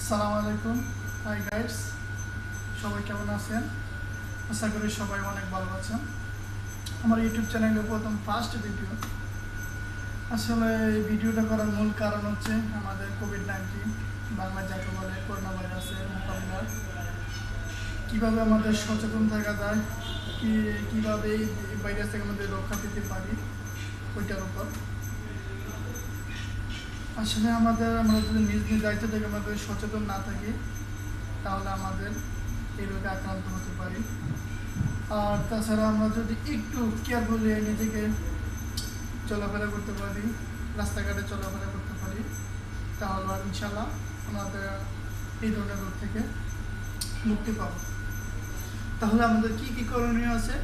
আসসালামু আলাইকুম। Hi guys, সবাই কেমন আছেন? আশা করি সবাই অনেক ভালো আছেন। আমার ইউটিউব চ্যানেলে প্রথম ফার্স্ট ভিডিও। আসলে এই ভিডিওটা করার মূল কারণ হচ্ছে আমাদের কোভিড-19 বাংলা যাকে বলে করোনা ভাইরাসের মোকাবিলা কীভাবে আমাদের সচেতন থাকা যায়, কীভাবে এই ভাইরাস থেকে আমাদের রক্ষা পেতে পারি ওইটার উপর। আসলে আমরা যদি নিজ নিজ দায়িত্ব থেকে আমাদের সচেতন না থাকি তাহলে আমাদের এই রোগে আক্রান্ত হতে পারি। আর তাছাড়া আমরা যদি একটু কেয়ারফুলি নিজেকে চলাফেরা করতে পারি, রাস্তাঘাটে চলাফেরা করতে পারি, তাহলে ইনশাল্লাহ আমাদের এই ধরনের রোগ থেকে মুক্তি পাবো। তাহলে আমাদের কি কি করণীয় আছে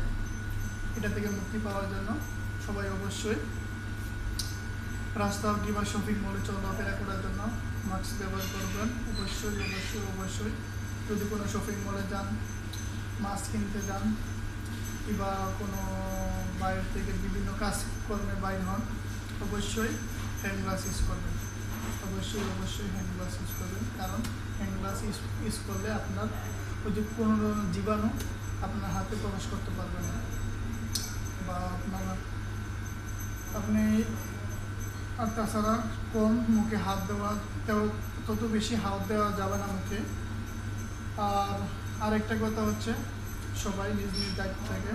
এটা থেকে মুক্তি পাওয়ার জন্য? সবাই অবশ্যই রাস্তা কিংবা শপিং মলে চলাফেরা করার জন্য মাস্ক ব্যবহার করবেন। অবশ্যই অবশ্যই অবশ্যই যদি কোনো শপিং মলে যান, মাস্ক কিনতে যান কিংবা কোনো বাইরে থেকে বিভিন্ন কাজকর্মে বাইর হন, অবশ্যই হ্যান্ড গ্লাভস ইউজ করবেন। অবশ্যই অবশ্যই হ্যান্ড গ্লাভস ইউজ করবেন, কারণ হ্যান্ড গ্লাভস ইউজ করলে আপনার ওই যে কোনো জীবাণু আপনার হাতে প্রবেশ করতে পারবে না, বা আপনি আর তাছাড়া কম মুখে হাত দেওয়া, তত বেশি হাত দেওয়া যাবে না মুখে। আর আরেকটা কথা হচ্ছে সবাই নিজ নিজ দায়িত্ব থেকে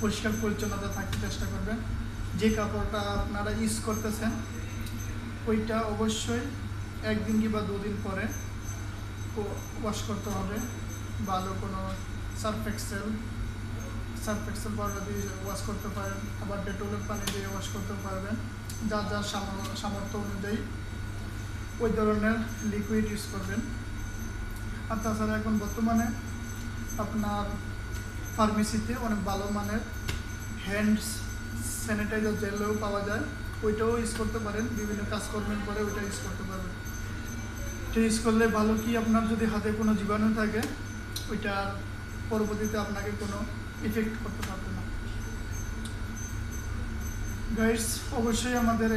পরিষ্কার পরিচ্ছন্নতা থাকতে চেষ্টা করবেন। যে কাপড়টা আপনারা ইউজ করতেছেন ওইটা অবশ্যই একদিন কিংবা দুদিন পরে ওয়াশ করতে হবে। ভালো কোনো সার্ফ এক্সেল পাউডার দিয়ে ওয়াশ করতে পারেন, আবার ডেটলের পানি দিয়ে ওয়াশ করতে পারবেন। যার যার সামর্থ্য অনুযায়ী ওই ধরনের লিকুইড ইউজ করবেন। আর তাছাড়া এখন বর্তমানে আপনার ফার্মেসিতে অনেক ভালো মানের হ্যান্ড স্যানিটাইজার জেলও পাওয়া যায়, ওইটাও ইউজ করতে পারেন। বিভিন্ন কাজকর্মের পরে ওইটা ইউজ করতে পারবেন। এটা ইউজ করলে ভালো কি, আপনার যদি হাতে কোনো জীবাণু থাকে ওইটা পরবর্তীতে আপনাকে কোনো ইফেক্ট করতে পারবে না। গাইস, অবশ্যই আমাদের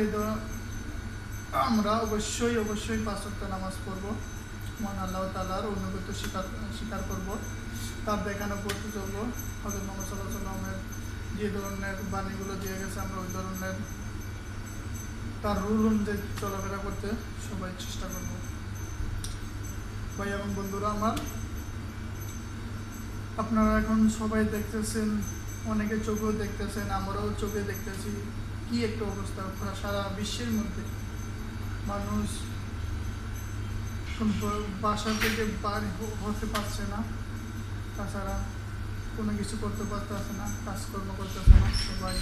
আমরা অবশ্যই 5 ওয়াক্ত নামাজ পড়ব, মহান আল্লাহ তাআলার অনুগত স্বীকার করব, তার দেখানো পড়তে চলবো। হযরত মুহাম্মদ সাল্লাল্লাহু আলাইহি ওয়াসাল্লামের যে ধরনের বাণীগুলো দিয়ে গেছে আমরা ওই ধরনের তার রুল অনুযায়ী চলাফেরা করতে সবাই চেষ্টা করব। ভাই এবং বন্ধুরা আমার, আপনারা এখন সবাই দেখতেছেন, অনেকে চোখেও দেখতেছেন, আমরাও চোখে দেখতেছি কি একটা অবস্থা সারা বিশ্বের মধ্যে। মানুষ বাসা থেকে বার হতে পারছে না, তাছাড়া কোনো কিছু করতে পারতেছে না, কাজকর্ম করতেছে না, সবাই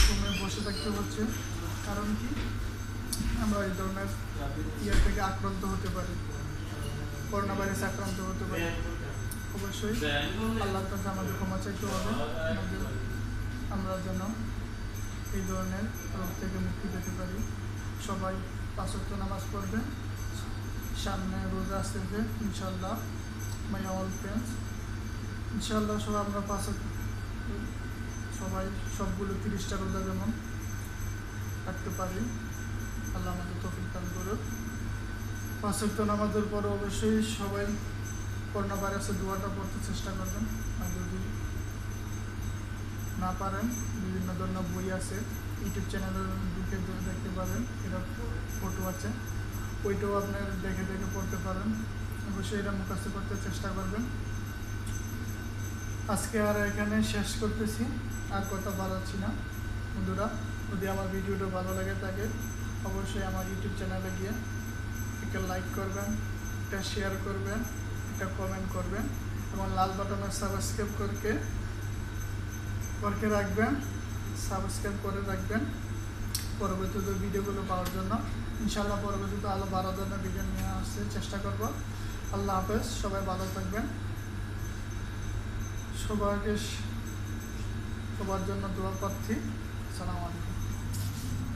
রুমে বসে থাকতে হচ্ছে। কারণ কি, আমরা এই ধরনের থেকে আক্রান্ত হতে পারি, করোনা ভাইরাসে আক্রান্ত হতে পারি। অবশ্যই আল্লাহর কাছে আমাদের ক্ষমা চাইতে হবে, আমরা যেন এই ধরনের রোগ থেকে মুক্তি পেতে পারি। সবাই 5 ওয়াক্ত নামাজ পড়বেন। সামনে রোজা আসতেছে ইনশাল্লাহ, মাই অল ফ্রেন্ডস। ইনশাল্লাহ সবাই আমরা সবাই সবগুলো 30টা রোজা যেমন রাখতে পারি, আল্লাহ আমাদের তৌফিক দান করুক। 5 ওয়াক্ত নামাজের পরে অবশ্যই সবাই করোনা ভাইরাসের দোয়াটা পড়তে চেষ্টা করবেন। আর যদি না পারেন, বিভিন্ন ধরনের বই আছে, ইউটিউব চ্যানেলে ঢুকে দেখতে পারেন, এটা ফটো আছে, ওইটাও আপনার দেখে পড়তে পারেন। অবশ্যই এটা মুখস্থ করতে চেষ্টা করবেন। আজকে আর এখানে শেষ করতেছি, আর কথা বাড়াচ্ছি না। বন্ধুরা, যদি আমার ভিডিওটা ভালো লাগে থাকে অবশ্যই আমার ইউটিউব চ্যানেলে গিয়ে একটা লাইক করবেন, একটা শেয়ার করবেন, একটা কমেন্ট করবেন এবং লাল বাটনে সাবস্ক্রাইব করে রাখবেন, পরবর্তীতে ভিডিওগুলো পাওয়ার জন্য। ইনশাআল্লাহ পরবর্তীতে আরও 12 ধরনের ভিডিও নিয়ে আসতে চেষ্টা করব। আল্লাহ হাফেজ, সবাই ভালো থাকবেন। সবার জন্য দোয়া প্রার্থী। আসসালামু আলাইকুম।